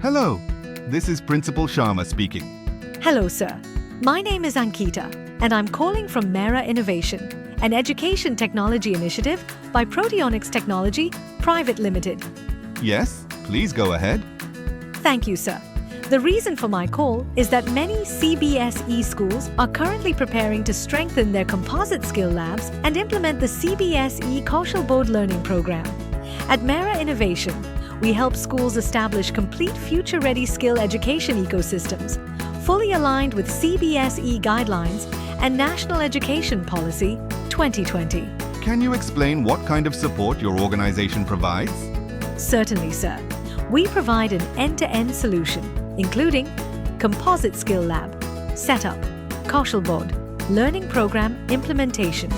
Hello, this is Principal Sharma speaking. Hello, sir. My name is Ankita, and I'm calling from MERA Innovation, an education technology initiative by Proteonics Technology Private Limited. Yes, please go ahead. Thank you, sir. The reason for my call is that many CBSE schools are currently preparing to strengthen their composite skill labs and implement the CBSE Kaushal Bodh Learning Program. At MERA Innovation, we help schools establish complete future-ready skill education ecosystems, fully aligned with CBSE guidelines and National Education Policy 2020. Can you explain what kind of support your organization provides? Certainly, sir. We provide an end-to-end solution, including Composite Skill Lab, Setup, Kaushal Bodh, Learning Program Implementation,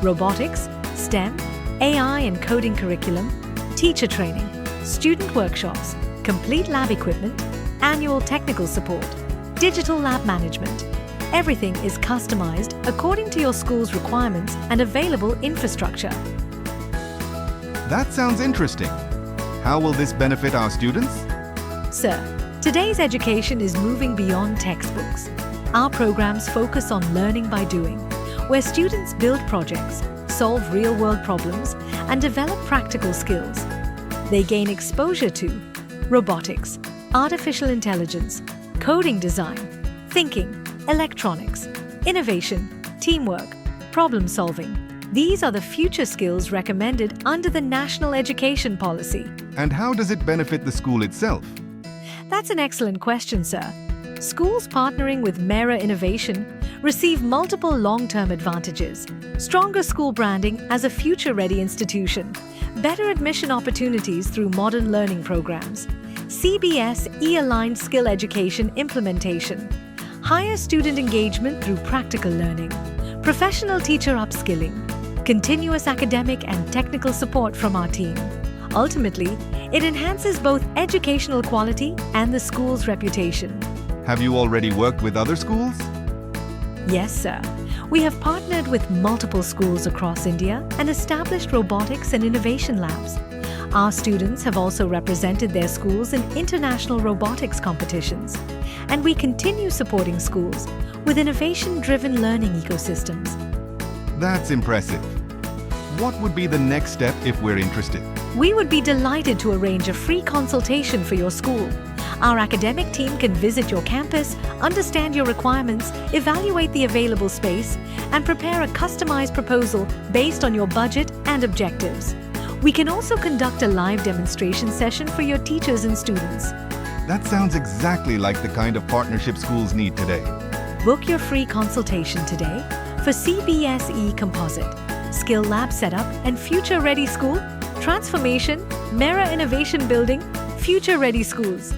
Robotics, STEM, AI and Coding Curriculum, Teacher Training, Student Workshops, Complete Lab Equipment, Annual Technical Support, Digital Lab Management. Everything is customized according to your school's requirements and available infrastructure. That sounds interesting. How will this benefit our students? Sir, today's education is moving beyond textbooks. Our programs focus on learning by doing, where students build projects, solve real-world problems, and develop practical skills. They gain exposure to robotics, artificial intelligence, coding design, thinking, electronics, innovation, teamwork, problem solving. These are the future skills recommended under the National Education Policy. And how does it benefit the school itself? That's an excellent question, sir. Schools partnering with MERA Innovation receive multiple long-term advantages: stronger school branding as a future-ready institution, better admission opportunities through modern learning programs, CBSE-aligned skill education implementation, higher student engagement through practical learning, professional teacher upskilling, continuous academic and technical support from our team. Ultimately, it enhances both educational quality and the school's reputation. Have you already worked with other schools? Yes, sir. We have partnered with multiple schools across India and established robotics and innovation labs. Our students have also represented their schools in international robotics competitions. And we continue supporting schools with innovation-driven learning ecosystems. That's impressive. What would be the next step if we're interested? We would be delighted to arrange a free consultation for your school. Our academic team can visit your campus, understand your requirements, evaluate the available space, and prepare a customized proposal based on your budget and objectives. We can also conduct a live demonstration session for your teachers and students. That sounds exactly like the kind of partnership schools need today. Book your free consultation today for CBSE Composite Skill Lab Setup and Future Ready School Transformation, MERA Innovation Building, Future Ready Schools.